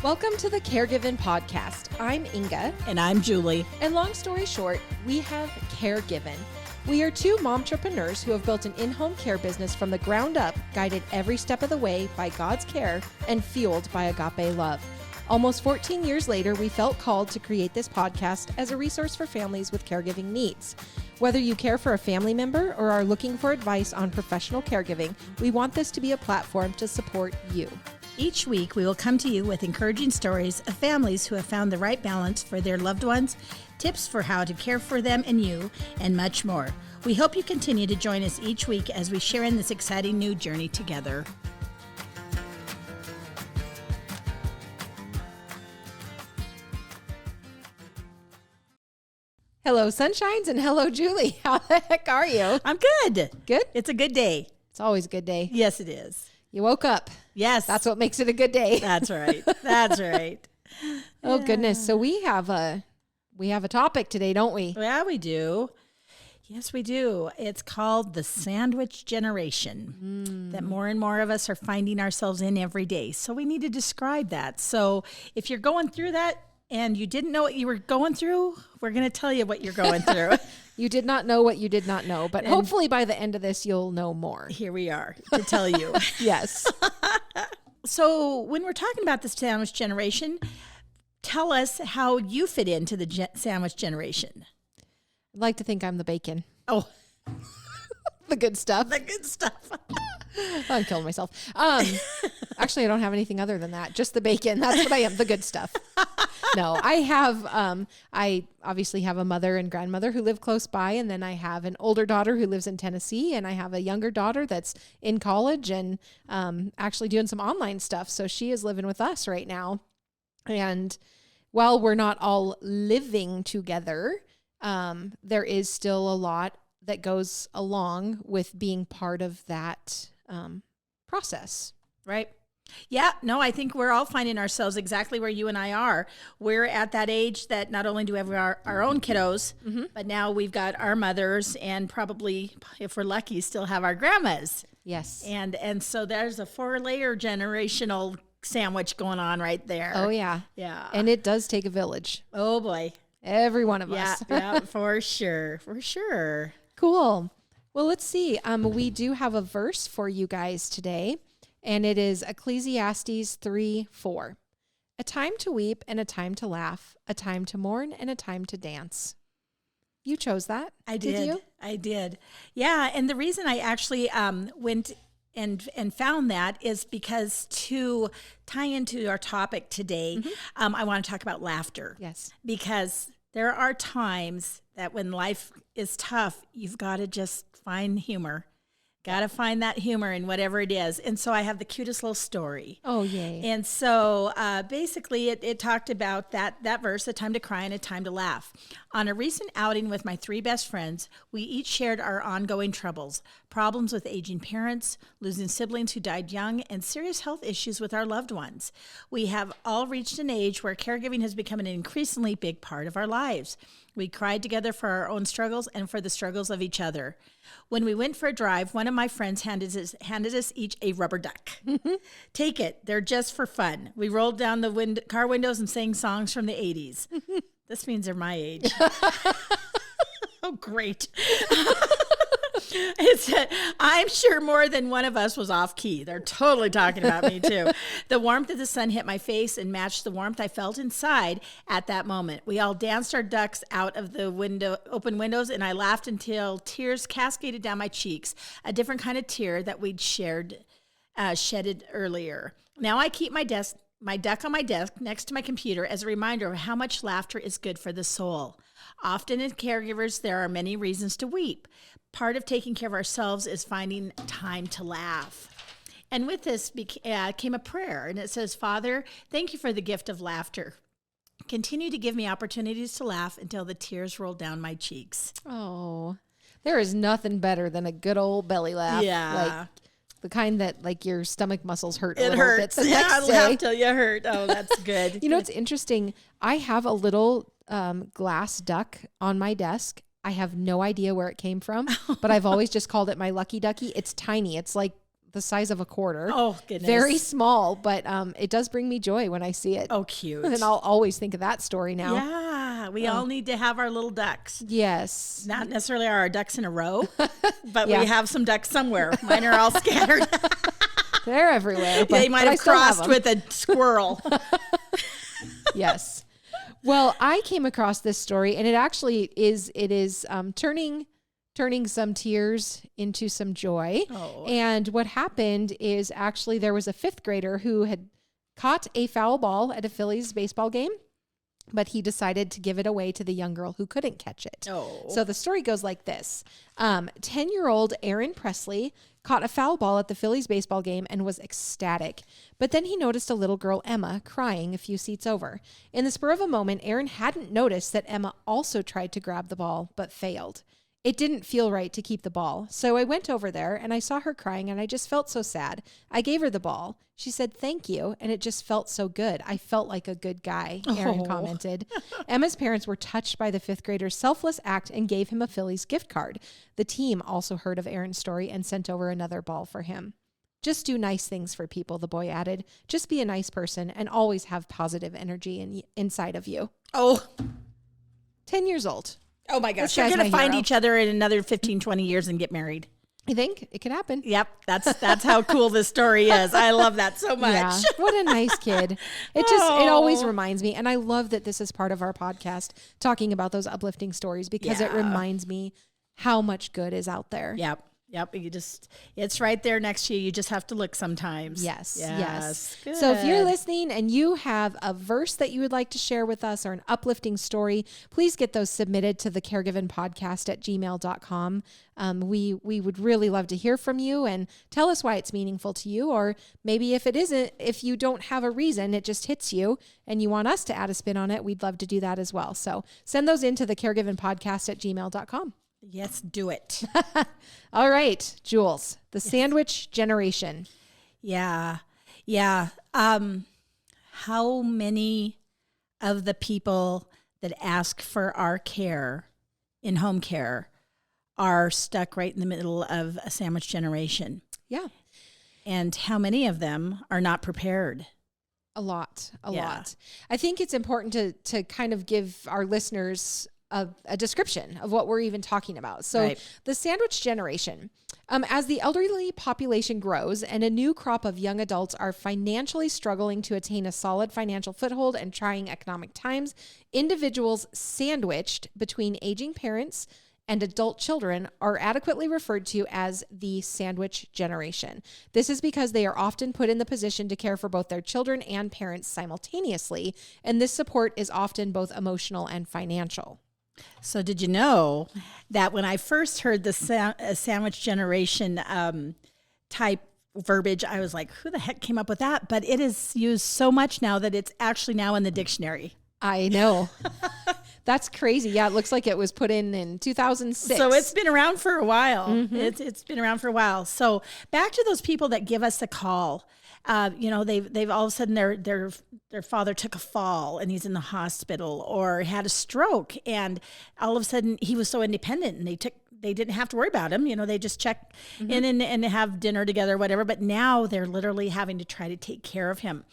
Welcome to the Caregiving Podcast. I'm Inga. And I'm Julie. And long story short, we have caregiving. We are two momtrepreneurs who have built an in-home care business from the ground up, guided every step of the way by God's care and fueled by agape love. Almost 14 years later, we felt called to create this podcast as a resource for families with caregiving needs. Whether you care for a family member or are looking for advice on professional caregiving, we want this to be a platform to support you. Each week, we will come to you with encouraging stories of families who have found the right balance for their loved ones, tips for how to care for them and you, and much more. We hope you continue to join us each week as we share in this exciting new journey together. Hello, Sunshines, and hello, Julie. How the heck are you? I'm good. Good? It's a good day. It's always a good day. Yes, it is. You woke up. Yes. That's what makes it a good day. That's right. That's right. Oh, goodness. So we have a topic today, don't we? Yeah, we do. Yes, we do. It's called the sandwich generation that more and more of us are finding ourselves in every day. So we need to describe that. So if you're going through that and you didn't know what you were going through, we're going to tell you what you're going through. You did not know what you did not know, but hopefully by the end of this, you'll know more. Here we are to tell you. Yes. So when we're talking about the sandwich generation, tell us how you fit into the sandwich generation. I'd like to think I'm the bacon. Oh, The good stuff. the good stuff. I'm killing myself. Actually, I don't have anything other than that. Just the bacon. That's what I am. The good stuff. No, I have, I obviously have a mother and grandmother who live close by. And then I have an older daughter who lives in Tennessee. And I have a younger daughter that's in college and actually doing some online stuff. So she is living with us right now. And while we're not all living together, there is still a lot that goes along with being part of that process. Right. Yeah, no, I think we're all finding ourselves exactly where you and I are. We're at that age that not only do we have our own kiddos, but now we've got our mothers and probably, if we're lucky, still have our grandmas. Yes. And so there's a 4-layer generational sandwich going on right there. Oh, yeah. Yeah. And it does take a village. Oh, boy. Every one of Yeah, us. yeah, for sure. For sure. Cool. Well, let's see. We do have a verse for you guys today, and it is Ecclesiastes 3:4. A time to weep and a time to laugh, a time to mourn and a time to dance. You chose that. I did. Did you? I did. Yeah. And the reason I actually went and found that is because to tie into our topic today, I want to talk about laughter. Yes. Because there are times that when life is tough, you've got to just find humor. Got to find that humor in whatever it is. And so I have the cutest little story. Oh, yay. And so basically it talked about that verse, a time to cry and a time to laugh. On a recent outing with my 3 best friends, we each shared our ongoing troubles, problems with aging parents, losing siblings who died young, and serious health issues with our loved ones. We have all reached an age where caregiving has become an increasingly big part of our lives. We cried together for our own struggles and for the struggles of each other. When we went for a drive, one of my friends handed us each a rubber duck. Take it. They're just for fun. We rolled down the car windows and sang songs from the 80s. This means they're my age. Oh, great. I'm sure more than one of us was off key. They're totally talking about me too. The warmth of the sun hit my face and matched the warmth I felt inside at that moment. We all danced our ducks out of the open windows, and I laughed until tears cascaded down my cheeks, a different kind of tear that we'd shedded earlier. Now I keep my duck on my desk next to my computer as a reminder of how much laughter is good for the soul. Often as caregivers, there are many reasons to weep. Part of taking care of ourselves is finding time to laugh. And with this came a prayer, and it says, Father, thank you for the gift of laughter. Continue to give me opportunities to laugh until the tears roll down my cheeks. Oh, there is nothing better than a good old belly laugh. Yeah. Like the kind that like your stomach muscles hurt a It little hurts. bit the Yeah, next day. laugh till you hurt. Oh, that's good. You know, it's interesting. I have a little glass duck on my desk. I have no idea where it came from, but I've always just called it my lucky ducky. It's tiny. It's like the size of a quarter. Oh, goodness. Very small, but it does bring me joy when I see it. Oh, cute. And I'll always think of that story now. Yeah, we all need to have our little ducks. Yes. Not necessarily our ducks in a row, but Yeah. we have some ducks somewhere. Mine are all scattered. They're everywhere. But, They might but I have still crossed them. with a squirrel. Yes. Well, I came across this story, and it is turning some tears into some joy. Oh. And what happened is actually there was a 5th grader who had caught a foul ball at a Phillies baseball game, but he decided to give it away to the young girl who couldn't catch it. Oh. So the story goes like this. 10-year-old Aaron Presley caught a foul ball at the Phillies baseball game and was ecstatic. But then he noticed a little girl, Emma, crying a few seats over. In the spur of a moment, Aaron hadn't noticed that Emma also tried to grab the ball, but failed. It didn't feel right to keep the ball. So I went over there and I saw her crying and I just felt so sad. I gave her the ball. She said, "Thank you." And it just felt so good. I felt like a good guy, Aaron commented. Emma's parents were touched by the 5th grader's selfless act and gave him a Phillies gift card. The team also heard of Aaron's story and sent over another ball for him. "Just do nice things for people," the boy added. "Just be a nice person and always have positive energy inside of you." Oh. 10 years old. Oh my gosh. This You're guy's going to my find hero. each other in another 15, 20 years and get married. You think it could happen? Yep. That's how cool this story is. I love that so much. Yeah. What a nice kid. It always reminds me. And I love that this is part of our podcast, talking about those uplifting stories, because it Yeah. reminds me how much good is out there. Yep. It's right there next to you. You just have to look sometimes. Yes. Good. So if you're listening and you have a verse that you would like to share with us or an uplifting story, please get those submitted to the caregivenpodcast@gmail.com. We would really love to hear from you and tell us why it's meaningful to you. Or maybe if you don't have a reason, it just hits you and you want us to add a spin on it, we'd love to do that as well. So send those into the caregivenpodcast@gmail.com. Yes, do it. All right, Jules, the sandwich generation. Yeah. How many of the people that ask for our care in home care are stuck right in the middle of a sandwich generation? Yeah. And how many of them are not prepared? A lot. Yeah. I think it's important to kind of give our listeners a description of what we're even talking about. So Right. The sandwich generation, as the elderly population grows and a new crop of young adults are financially struggling to attain a solid financial foothold and trying economic times, individuals sandwiched between aging parents and adult children are adequately referred to as the sandwich generation. This is because they are often put in the position to care for both their children and parents simultaneously, and this support is often both emotional and financial. So did you know that when I first heard the sandwich generation type verbiage, I was like, who the heck came up with that? But it is used so much now that it's actually now in the dictionary. I know. That's crazy. Yeah, it looks like it was put in 2006. So it's been around for a while. It's been around for a while. So back to those people that give us a call. They've all of a sudden their father took a fall and he's in the hospital, or had a stroke, and all of a sudden he was so independent and they didn't have to worry about him. They just check in and have dinner together, whatever. But now they're literally having to try to take care of him.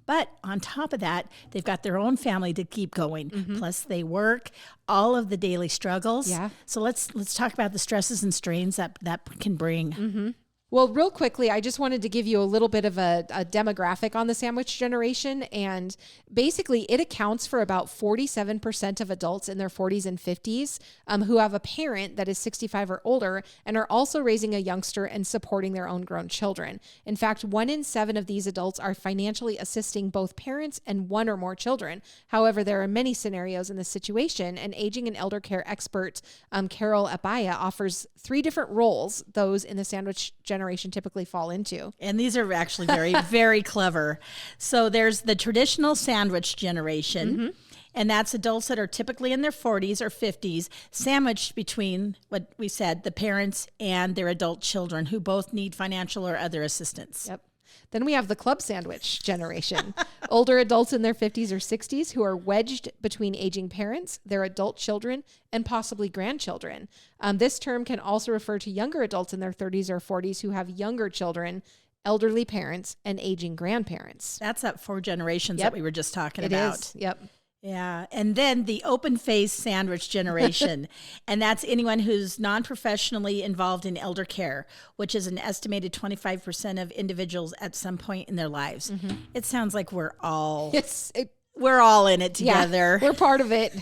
But on top of that, they've got their own family to keep going. Plus they work, all of the daily struggles. Yeah. So let's talk about the stresses and strains that can bring. Well, real quickly, I just wanted to give you a little bit of a demographic on the sandwich generation. And basically, it accounts for about 47% of adults in their 40s and 50s who have a parent that is 65 or older and are also raising a youngster and supporting their own grown children. In fact, 1 in 7 of these adults are financially assisting both parents and 1 or more children. However, there are many scenarios in this situation, and aging and elder care expert Carol Abaya offers 3 different roles those in the sandwich generation typically fall into. And these are actually very, very clever. So there's the traditional sandwich generation, and that's adults that are typically in their 40s or 50s, sandwiched between what we said, the parents and their adult children who both need financial or other assistance. Yep. Then we have the club sandwich generation. Older adults in their 50s or 60s who are wedged between aging parents, their adult children, and possibly grandchildren. This term can also refer to younger adults in their 30s or 40s who have younger children, elderly parents, and aging grandparents. That's that 4 generations that we were just talking about. It is. Yep. Yeah. And then the open face sandwich generation. And that's anyone who's non-professionally involved in elder care, which is an estimated 25% of individuals at some point in their lives. It sounds like we're all in it together. Yeah, we're part of it.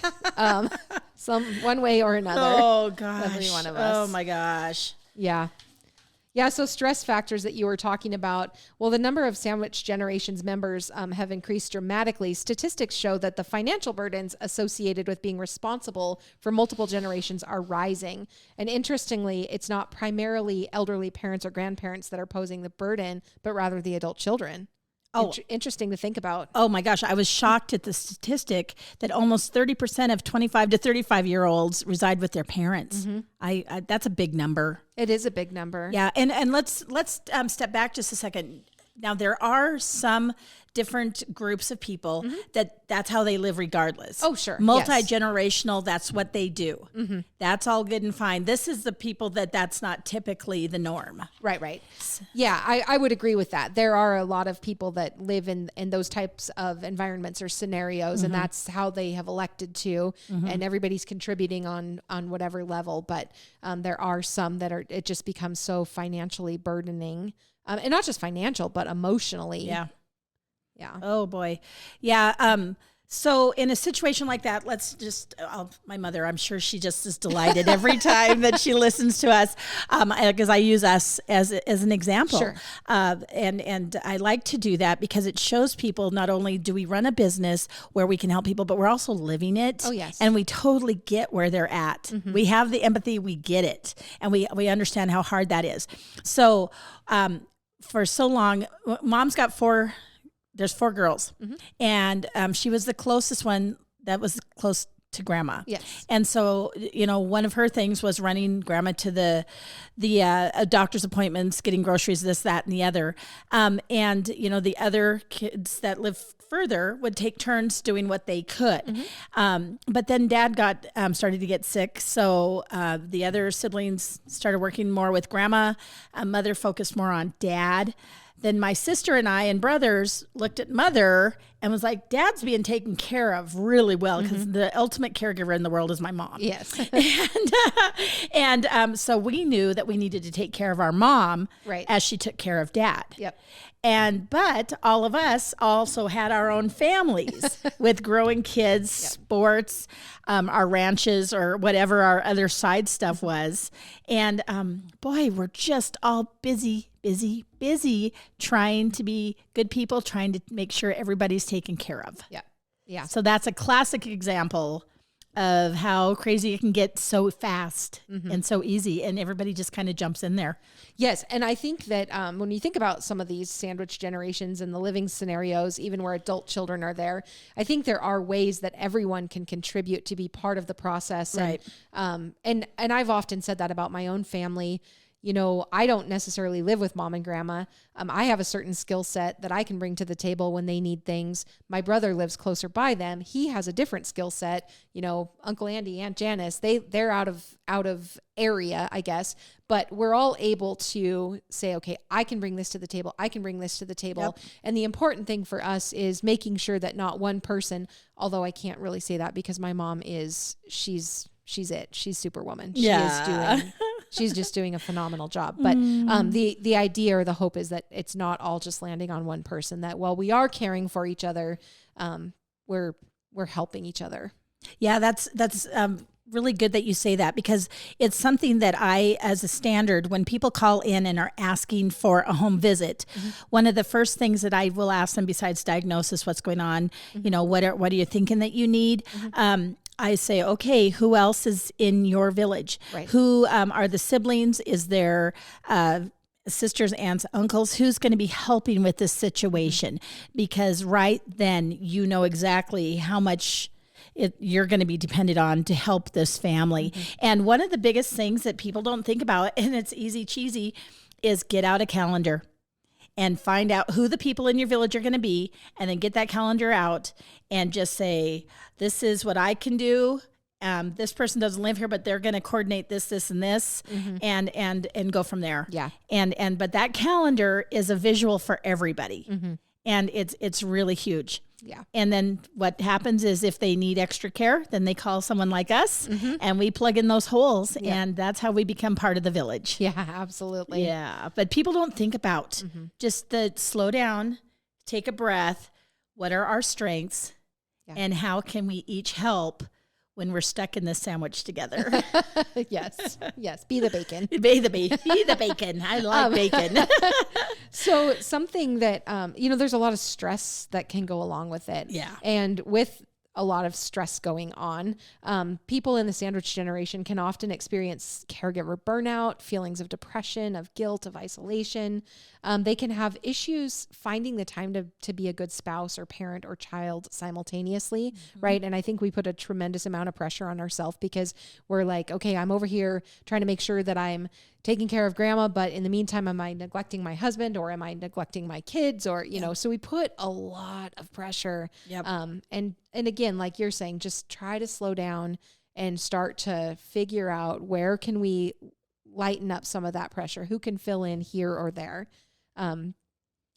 One way or another. Oh gosh. Every one of us. Oh my gosh. Yeah. Yeah, so stress factors that you were talking about, well, the number of Sandwich Generation's members have increased dramatically. Statistics show that the financial burdens associated with being responsible for multiple generations are rising. And interestingly, it's not primarily elderly parents or grandparents that are posing the burden, but rather the adult children. Oh, interesting to think about. Oh my gosh. I was shocked at the statistic that almost 30% of 25 to 35-year-olds reside with their parents. I that's a big number. It is a big number. Yeah. And let's step back just a second. Now, there are some different groups of people that's how they live regardless. Oh, sure. Multi-generational, that's what they do. That's all good and fine. This is the people that's not typically the norm. Right. Yeah, I would agree with that. There are a lot of people that live in those types of environments or scenarios, and that's how they have elected to, and everybody's contributing on whatever level. But there are some that it just becomes so financially burdening. And not just financial, but emotionally. Yeah. Oh boy. Yeah. So in a situation like that, let's just, my mother, I'm sure she just is delighted every time that she listens to us, because I use us as an example. Sure. And I like to do that because it shows people not only do we run a business where we can help people, but we're also living it. Oh, yes. And we totally get where they're at. We have the empathy, we get it. And we understand how hard that is. So, for so long, Mom's got there's 4 girls, and she was the closest one that was close to Grandma. Yes. And so, one of her things was running Grandma to the doctor's appointments, getting groceries, this, that, and the other. And the other kids that live further would take turns doing what they could. But then Dad started to get sick. So the other siblings started working more with Grandma. Mother focused more on Dad. Then my sister and I and brothers looked at Mother and was like, Dad's being taken care of really well, because the ultimate caregiver in the world is my mom. Yes. And so we knew that we needed to take care of our mom, right, as she took care of Dad. Yep. But all of us also had our own families with growing kids, sports, our ranches, or whatever our other side stuff was. And boy, we're just all busy trying to be good people, trying to make sure everybody's taken care of. Yeah. So that's a classic example of how crazy it can get so fast and so easy, and everybody just kind of jumps in there. Yes, and I think that when you think about some of these sandwich generations and the living scenarios, even where adult children are there, I think there are ways that everyone can contribute to be part of the process. Right. And I've often said that about my own family. I don't necessarily live with Mom and Grandma. I have a certain skill set that I can bring to the table when they need things. My brother lives closer by them. He has a different skill set. Uncle Andy, Aunt Janice, they're out of area, I guess. But we're all able to say, okay, I can bring this to the table. I can bring this to the table. Yep. And the important thing for us is making sure that not one person, although I can't really say that because my mom she's it. She's Superwoman. She's just doing a phenomenal job. But the idea or the hope is that it's not all just landing on one person, that while we are caring for each other, we're helping each other. Yeah, that's really good that you say that, because it's something that I, as a standard, when people call in and are asking for a home visit, one of the first things that I will ask them, besides diagnosis, what's going on, what are you thinking that you need? I say, okay, who else is in your village? Right. Who are the siblings? Is there sisters, aunts, uncles? Who's going to be helping with this situation? Because right then, exactly how much you're going to be dependent on to help this family. And one of the biggest things that people don't think about, and it's easy cheesy, is get out a calendar and find out who the people in your village are going to be, and then get that calendar out and just say, this is what I can do. This person doesn't live here, but they're going to coordinate this, this, and this, and go from there. Yeah. But that calendar is a visual for everybody, and it's really huge. Yeah. And then what happens is if they need extra care, then they call someone like us, and we plug in those holes, and that's how we become part of the village. Yeah, absolutely. Yeah. But people don't think about just the slow down, take a breath. What are our strengths, and how can we each help when we're stuck in this sandwich together? Yes. Be the bacon. Be the bacon. I like bacon. So something that, there's a lot of stress that can go along with it. Yeah. And with a lot of stress going on, people in the sandwich generation can often experience caregiver burnout, feelings of depression, of guilt, of isolation. They can have issues finding the time to be a good spouse or parent or child simultaneously, right? And I think we put a tremendous amount of pressure on ourselves because we're like, okay, I'm over here trying to make sure that I'm taking care of grandma, but in the meantime, am I neglecting my husband or am I neglecting my kids? Or, so we put a lot of pressure. Yep. And again, like you're saying, just try to slow down and start to figure out where can we lighten up some of that pressure? Who can fill in here or there?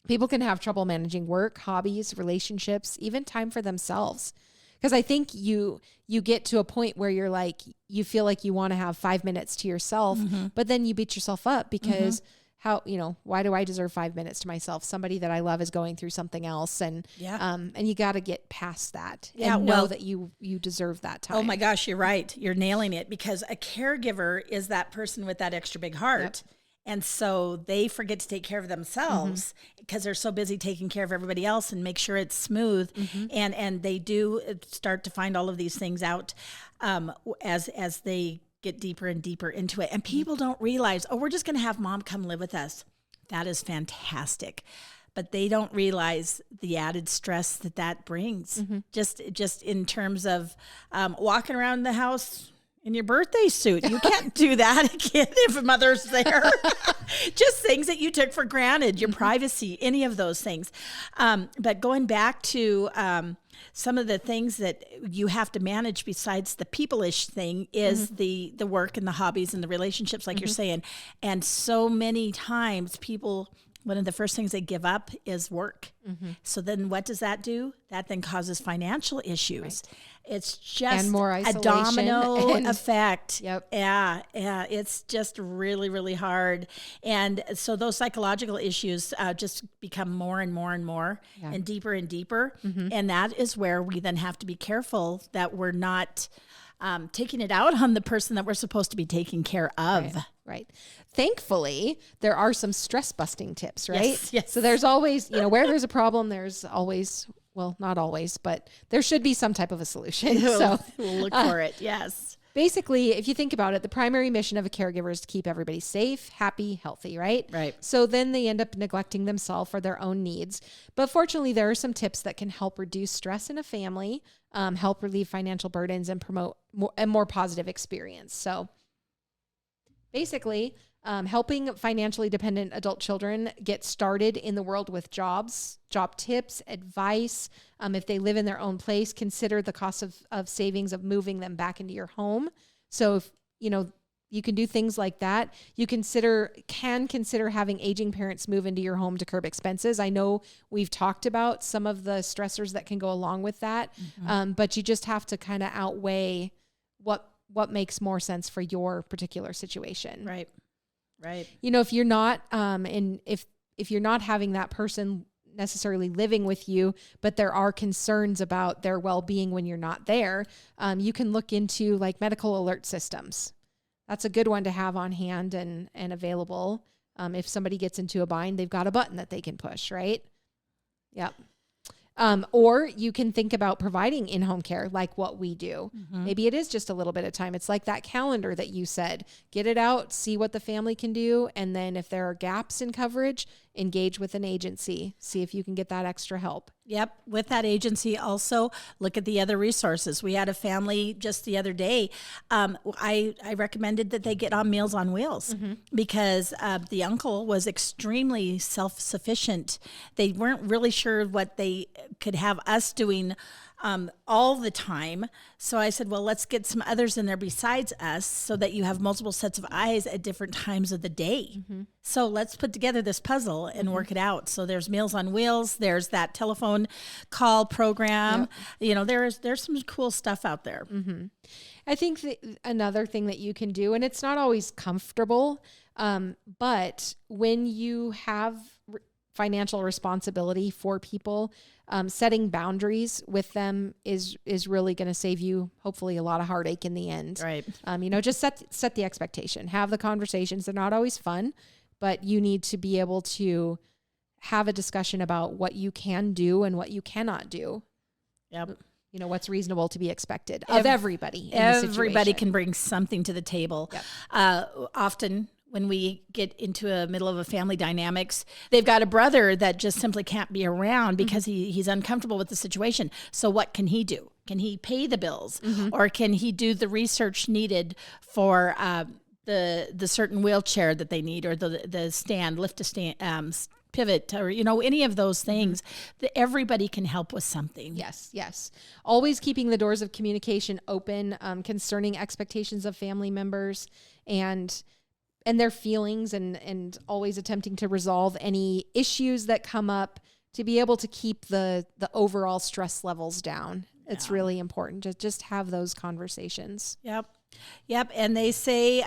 People can have trouble managing work, hobbies, relationships, even time for themselves. Because I think you get to a point where you're like, you feel like you want to have 5 minutes to yourself, but then you beat yourself up because why do I deserve 5 minutes to myself? Somebody that I love is going through something else. And you got to get past that and know that you deserve that time. Oh my gosh, you're right. You're nailing it, because a caregiver is that person with that extra big heart. Yep. And so they forget to take care of themselves because they're so busy taking care of everybody else and make sure it's smooth. And they do start to find all of these things out as they get deeper and deeper into it. And people don't realize, we're just going to have mom come live with us. That is fantastic. But they don't realize the added stress that brings. Just in terms of walking around the house in your birthday suit. You can't do that again if a mother's there. Just things that you took for granted, your privacy, any of those things. But going back to some of the things that you have to manage besides the people-ish thing is the work and the hobbies and the relationships, like you're saying. And so many times people, one of the first things they give up is work. So then what does that do? That then causes financial issues. Right. It's just and more a domino and effect. Yep. Yeah. It's just really, really hard. And so those psychological issues just become more and more and more and deeper and deeper. And that is where we then have to be careful that we're not taking it out on the person that we're supposed to be taking care of. Right. Thankfully, there are some stress busting tips, right? Yes. So there's always, where there's a problem, there's always, well, not always, but there should be some type of a solution. So we'll look for it. Yes. Basically, if you think about it, the primary mission of a caregiver is to keep everybody safe, happy, healthy, right? Right. So then they end up neglecting themselves for their own needs. But fortunately, there are some tips that can help reduce stress in a family, help relieve financial burdens, and promote a more positive experience. So basically, helping financially dependent adult children get started in the world with job tips, advice. If they live in their own place, consider the cost of savings of moving them back into your home. So if, you can do things like that. You can consider having aging parents move into your home to curb expenses. I know we've talked about some of the stressors that can go along with that, but you just have to kind of outweigh what makes more sense for your particular situation. Right. If you're not, if you're not having that person necessarily living with you, but there are concerns about their well-being when you're not there, you can look into like medical alert systems. That's a good one to have on hand and available. If somebody gets into a bind, they've got a button that they can push, right? Yep. Or you can think about providing in-home care like what we do. Maybe it is just a little bit of time. It's like that calendar that you said. Get it out, see what the family can do, and then if there are gaps in coverage, engage with an agency. See if you can get that extra help. Yep. With that agency, also look at the other resources. We had a family just the other day. I recommended that they get on Meals on Wheels because the uncle was extremely self-sufficient. They weren't really sure what they could have us doing all the time. So I said, well, let's get some others in there besides us so that you have multiple sets of eyes at different times of the day. So let's put together this puzzle and work it out. So there's Meals on Wheels. There's that telephone call program. You know, there's some cool stuff out there. I think another thing that you can do, and it's not always comfortable, but when you have financial responsibility for people, setting boundaries with them is really going to save you hopefully a lot of heartache in the end. Right. You know, just set the expectation, have the conversations. They're not always fun, but you need to be able to have a discussion about what you can do and what you cannot do. Yep. You know, what's reasonable to be expected of everybody. Everybody can bring something to the table. Yep. Often when we get into a middle of a family dynamics, they've got a brother that just simply can't be around because he's uncomfortable with the situation. So what can he do? Can he pay the bills, or can he do the research needed for the certain wheelchair that they need, or the stand, lift a stand, pivot, or any of those things? That everybody can help with something. Yes. Always keeping the doors of communication open concerning expectations of family members and their feelings, and always attempting to resolve any issues that come up to be able to keep the overall stress levels down. It's really important to just have those conversations. Yep. And they say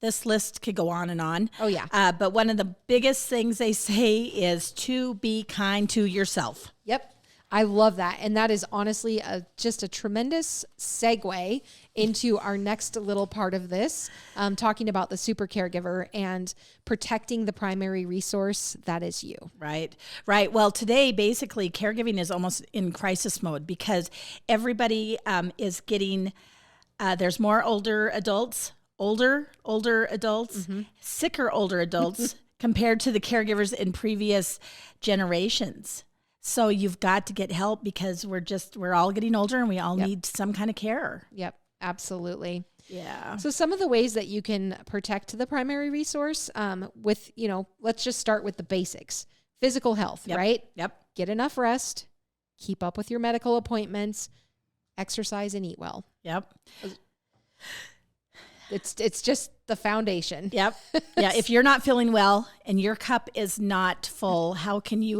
this list could go on and on. Oh, yeah. But one of the biggest things they say is to be kind to yourself. Yep. I love that. And that is honestly just a tremendous segue into our next little part of this, talking about the super caregiver and protecting the primary resource that is you. Right. Well, today, basically, caregiving is almost in crisis mode because everybody is getting, there's more older adults, sicker older adults compared to the caregivers in previous generations. So you've got to get help because we're all getting older and we all need some kind of care. Yep, absolutely. Yeah. So some of the ways that you can protect the primary resource with, let's just start with the basics. Physical health, right? Yep. Get enough rest, keep up with your medical appointments, exercise and eat well. Yep. It's just the foundation. Yep. Yeah. If you're not feeling well and your cup is not full, how can you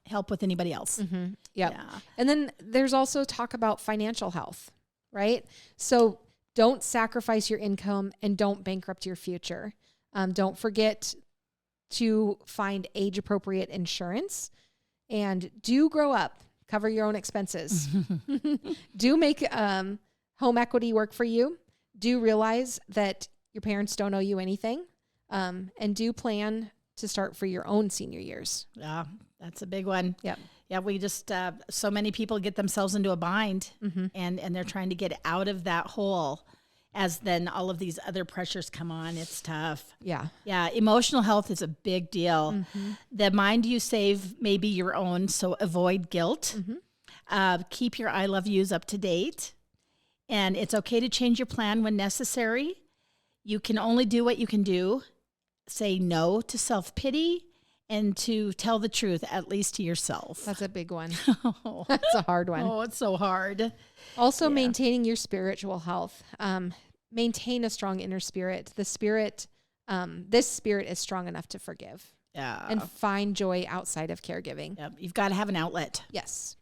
help with anybody else? Yep. Yeah. And then there's also talk about financial health, right? So don't sacrifice your income and don't bankrupt your future. Don't forget to find age-appropriate insurance, and do grow up, cover your own expenses. Do make home equity work for you. Do realize that your parents don't owe you anything, and do plan to start for your own senior years. Yeah, that's a big one. Yep. Yeah, we just, so many people get themselves into a bind and they're trying to get out of that hole as then all of these other pressures come on. It's tough. Yeah. Yeah, emotional health is a big deal. The mind you save may be your own, so avoid guilt. Keep your I love yous up to date. And it's okay to change your plan when necessary. You can only do what you can do. Say no to self-pity and to tell the truth, at least to yourself. That's a big one. That's a hard one. Oh, it's so hard. Also, maintaining your spiritual health. Maintain a strong inner spirit. This spirit is strong enough to forgive. Yeah. And find joy outside of caregiving. Yep. You've got to have an outlet. Yes.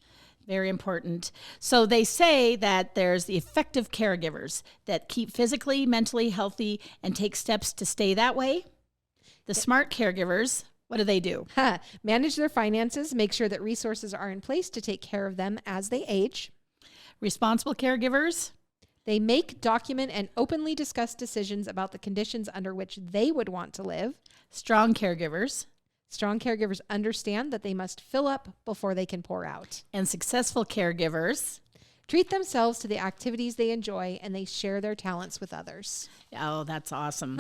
Very important. So they say that there's the effective caregivers that keep physically, mentally healthy and take steps to stay that way. The smart caregivers, what do? Manage their finances, make sure that resources are in place to take care of them as they age. Responsible caregivers, they make, document, and openly discuss decisions about the conditions under which they would want to live. Strong caregivers, strong caregivers understand that they must fill up before they can pour out. And successful caregivers treat themselves to the activities they enjoy, and they share their talents with others. Oh, that's awesome.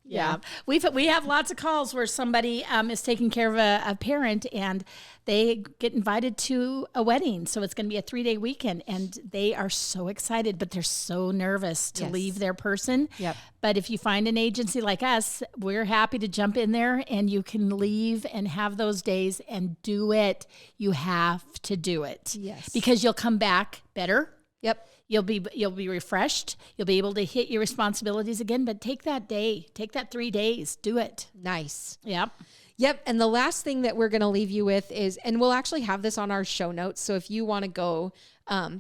Yeah. We have lots of calls where somebody is taking care of a parent and they get invited to a wedding. So it's going to be a 3-day weekend and they are so excited, but they're so nervous to leave their person. Yep. But if you find an agency like us, we're happy to jump in there and you can leave and have those days and do it. You have to do it. Yes. Because you'll come back better. Yep. You'll be refreshed. You'll be able to hit your responsibilities again, but take that day, take that 3 days, do it. Nice. Yep. Yep. And the last thing that we're going to leave you with is, and we'll actually have this on our show notes. So if you want to go,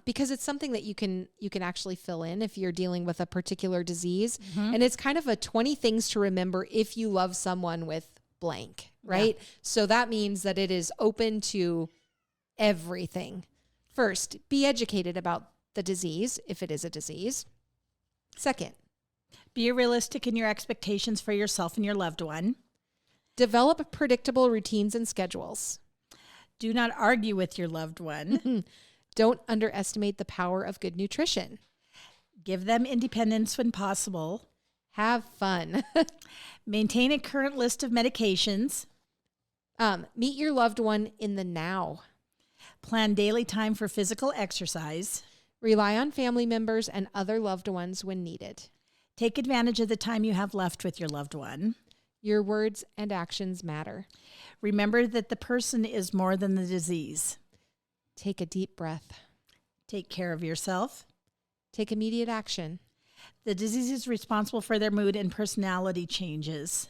because it's something that you can actually fill in if you're dealing with a particular disease. And it's kind of a 20 things to remember if you love someone with blank, right? Yeah. So that means that it is open to everything. First, be educated about the disease, if it is a disease. Second, be realistic in your expectations for yourself and your loved one. Develop predictable routines and schedules. Do not argue with your loved one. Don't underestimate the power of good nutrition. Give them independence when possible. Have fun. Maintain a current list of medications. Meet your loved one in the now. Plan daily time for physical exercise. Rely on family members and other loved ones when needed. Take advantage of the time you have left with your loved one. Your words and actions matter. Remember that the person is more than the disease. Take a deep breath. Take care of yourself. Take immediate action. The disease is responsible for their mood and personality changes.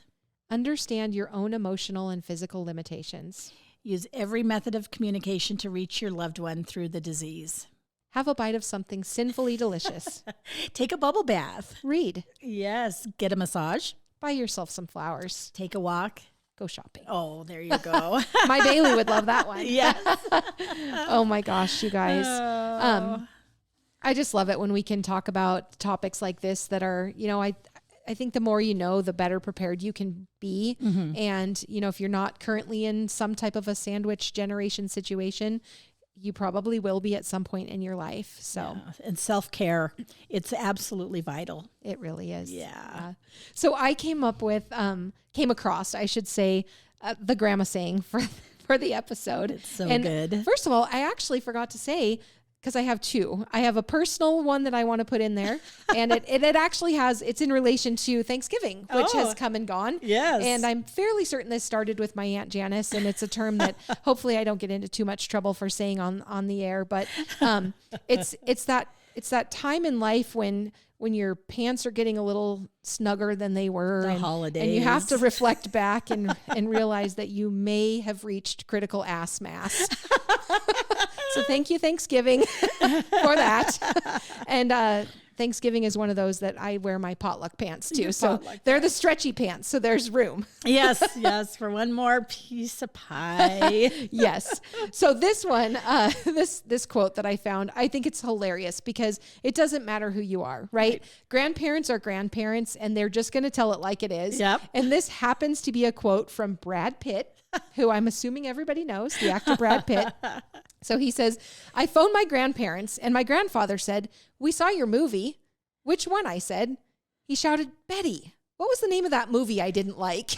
Understand your own emotional and physical limitations. Use every method of communication to reach your loved one through the disease. Have a bite of something sinfully delicious. Take a bubble bath. Read. Yes. Get a massage. Buy yourself some flowers. Take a walk. Go shopping. Oh, there you go. My Bailey would love that one. Yes. Oh my gosh, you guys. I just love it when we can talk about topics like this that are, I think the more you know, the better prepared you can be. Mm-hmm. And, if you're not currently in some type of a sandwich generation situation, you probably will be at some point in your life. So, and self-care, it's absolutely vital. It really is. Yeah. So I came across, I should say, the grandma saying for the episode. It's so and good. First of all, I actually forgot to say, because I have two. I have a personal one that I want to put in there, and it actually it's in relation to Thanksgiving, which has come and gone. Yes. And I'm fairly certain this started with my Aunt Janice, and it's a term that hopefully I don't get into too much trouble for saying on the air, but it's that time in life when your pants are getting a little snugger than they were. The holidays. And you have to reflect back and realize that you may have reached critical ass mass. So thank you, Thanksgiving, for that. And Thanksgiving is one of those that I wear my potluck pants too. So they're the stretchy pants. So there's room. Yes. For one more piece of pie. Yes. So this one, this quote that I found, I think it's hilarious because it doesn't matter who you are, right? Grandparents are grandparents and they're just going to tell it like it is. Yep. And this happens to be a quote from Brad Pitt, who I'm assuming everybody knows, the actor Brad Pitt. So he says, I phoned my grandparents and my grandfather said, we saw your movie. Which one? I said. He shouted, Betty, what was the name of that movie I didn't like?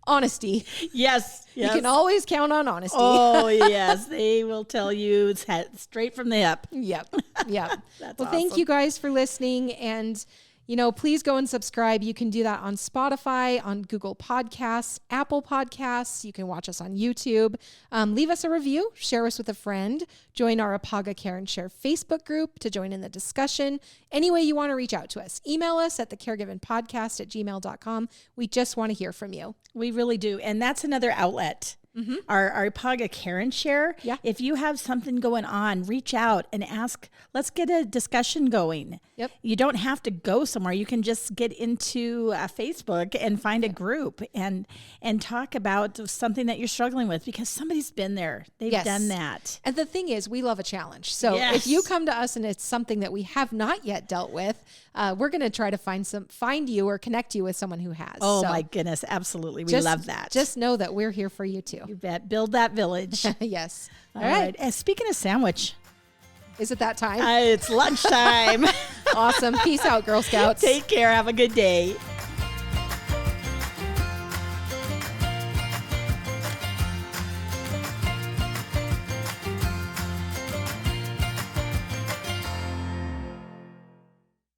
Honesty. Yes. You can always count on honesty. Oh, yes. They will tell you it's straight from the hip. Yep. That's well, awesome. Thank you guys for listening. And, please go and subscribe. You can do that on Spotify, on Google Podcasts, Apple Podcasts. You can watch us on YouTube. Leave us a review. Share us with a friend. Join our Apaga Care and Share Facebook group to join in the discussion. Any way you want to reach out to us, email us at thecaregivenpodcast@gmail.com. We just want to hear from you. We really do. And that's another outlet. Mm-hmm. Our Apaga Care and Share. Yeah. If you have something going on, reach out and ask. Let's get a discussion going. Yep. You don't have to go somewhere. You can just get into Facebook and find a group and talk about something that you're struggling with because somebody's been there. They've done that. And the thing is, we love a challenge. So if you come to us and it's something that we have not yet dealt with, we're going to try to find you or connect you with someone who has. Oh my goodness. Absolutely. We love that. Just know that we're here for you too. You bet. Build that village. Yes. All right. And speaking of sandwich. Is it that time? It's lunchtime. Awesome. Peace out, Girl Scouts. Take care. Have a good day.